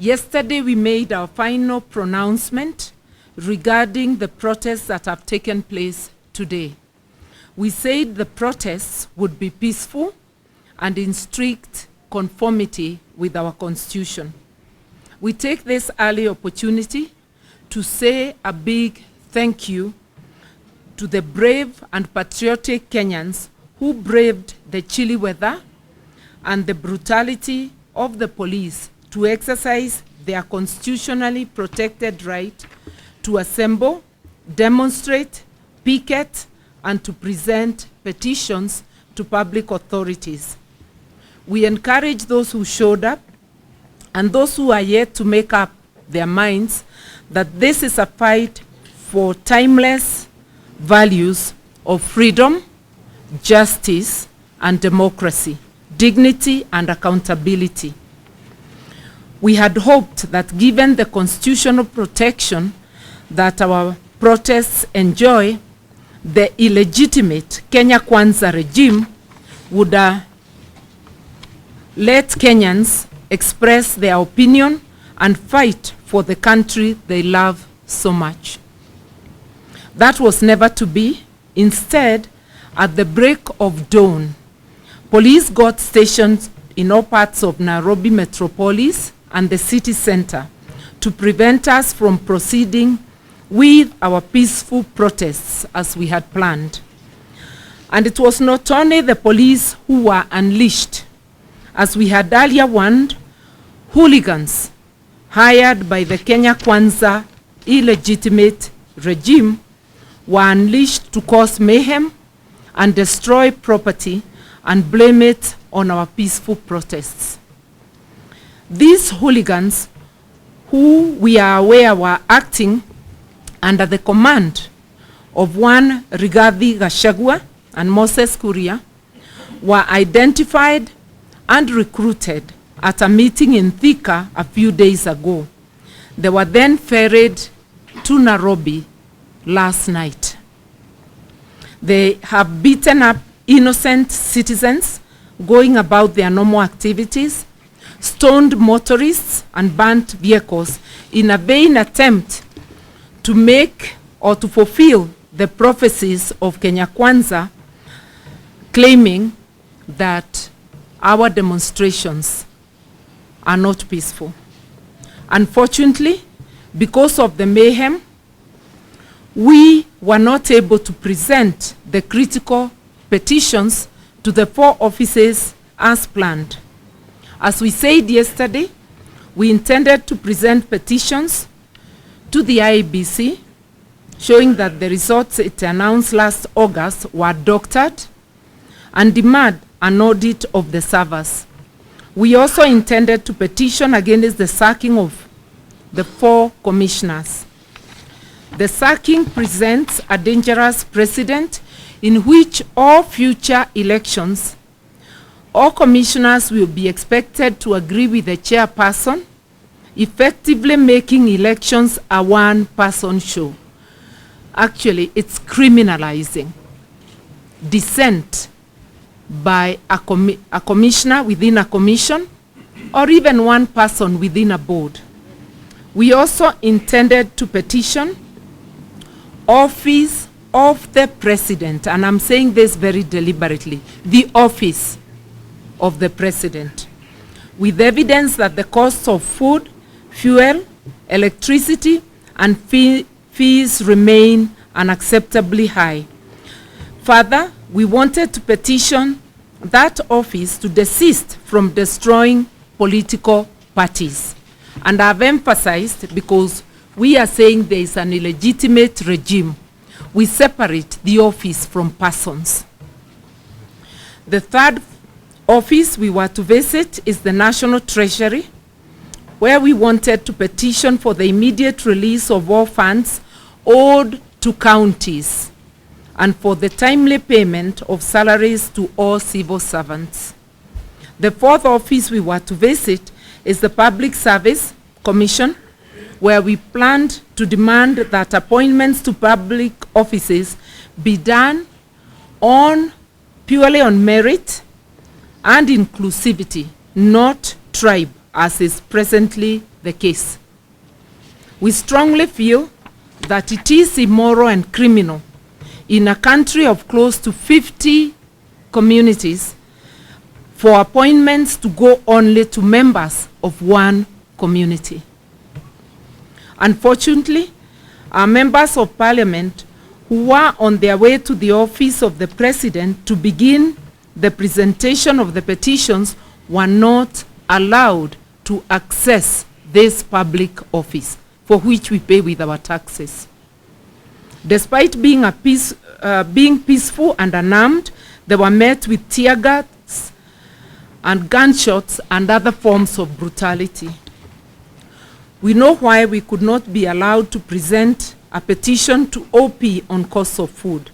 Yesterday, we made our final pronouncement regarding the protests that have taken place today. We said the protests would be peaceful and in strict conformity with our Constitution. We take this early opportunity to say a big thank you to the brave and patriotic Kenyans who braved the chilly weather and the brutality of the police to exercise their constitutionally protected right to assemble, demonstrate, picket, and to present petitions to public authorities. We encourage those who showed up and those who are yet to make up their minds that this is a fight for timeless values of freedom, justice, and democracy, dignity, and accountability. We had hoped that given the constitutional protection that our protests enjoy, the illegitimate Kenya Kwanza regime would let Kenyans express their opinion and fight for the country they love so much. That was never to be. Instead, at the break of dawn, police got stationed in all parts of Nairobi metropolis and the city center to prevent us from proceeding with our peaceful protests as we had planned. And it was not only the police who were unleashed. As we had earlier warned, hooligans hired by the Kenya Kwanza illegitimate regime were unleashed to cause mayhem and destroy property and blame it on our peaceful protests. These hooligans, who we are aware were acting under the command of one Rigathi Gachagua and Moses Kuria, were identified and recruited at a meeting in Thika a few days ago. They were then ferried to Nairobi last night. They have beaten up innocent citizens going about their normal activities, stoned motorists, and burnt vehicles in a vain attempt to make or to fulfill the prophecies of Kenya Kwanza, claiming that our demonstrations are not peaceful. Unfortunately, because of the mayhem, we were not able to present the critical petitions to the 4 offices as planned. As we said yesterday, we intended to present petitions to the IEBC showing that the results it announced last August were doctored and demand an audit of the servers. We also intended to petition against the sacking of the 4 commissioners. The sacking presents a dangerous precedent in which all future elections, all commissioners will be expected to agree with the chairperson, effectively making elections a one-person show. Actually, it's criminalizing dissent by a commissioner within a commission or even one person within a board. We also intended to petition office of the president, and I'm saying this very deliberately, the office of the president, with evidence that the costs of food, fuel, electricity, and fees remain unacceptably high. Further, we wanted to petition that office to desist from destroying political parties. And I've emphasized, because we are saying there is an illegitimate regime, we separate the office from persons. The third office we were to visit is the National Treasury, where we wanted to petition for the immediate release of all funds owed to counties and for the timely payment of salaries to all civil servants. The 4th office we were to visit is the Public Service Commission, where we planned to demand that appointments to public offices be done purely on merit and inclusivity, not tribe as is presently the case. We strongly feel that it is immoral and criminal in a country of close to 50 communities for appointments to go only to members of one community. Unfortunately, our members of parliament who were on their way to the office of the president to begin the presentation of the petitions were not allowed to access this public office, for which we pay with our taxes. Despite being peaceful and unarmed, they were met with tear gas and gunshots and other forms of brutality. We know why we could not be allowed to present a petition to OP on cost of food.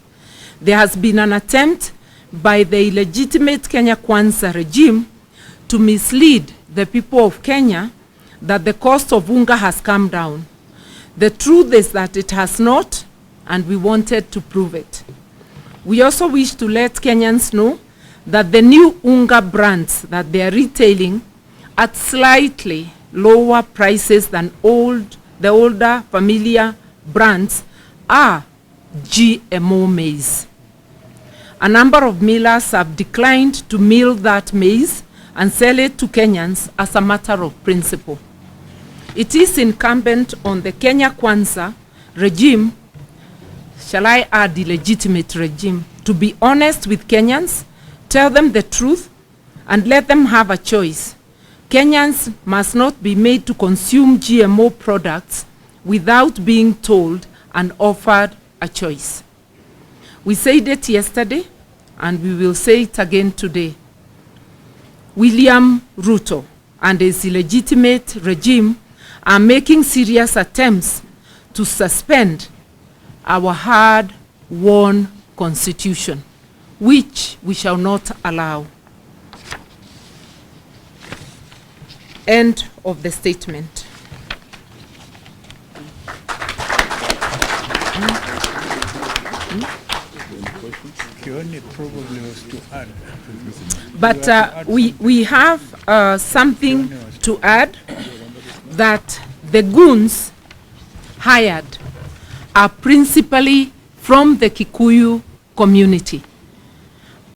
There has been an attempt by the illegitimate Kenya Kwanza regime to mislead the people of Kenya that the cost of unga has come down. The truth is that it has not, and we wanted to prove it. We also wish to let Kenyans know that the new unga brands that they are retailing at slightly lower prices than the older familiar brands are GMO maize. A number of millers have declined to mill that maize and sell it to Kenyans as a matter of principle. It is incumbent on the Kenya Kwanza regime, shall I add illegitimate regime, to be honest with Kenyans, tell them the truth, and let them have a choice. Kenyans must not be made to consume GMO products without being told and offered a choice. We said it yesterday, and we will say it again today. William Ruto and his illegitimate regime are making serious attempts to suspend our hard-won constitution, which we shall not allow. End of the statement. Probably was to add. But we have something to add, that the goons hired are principally from the Kikuyu community.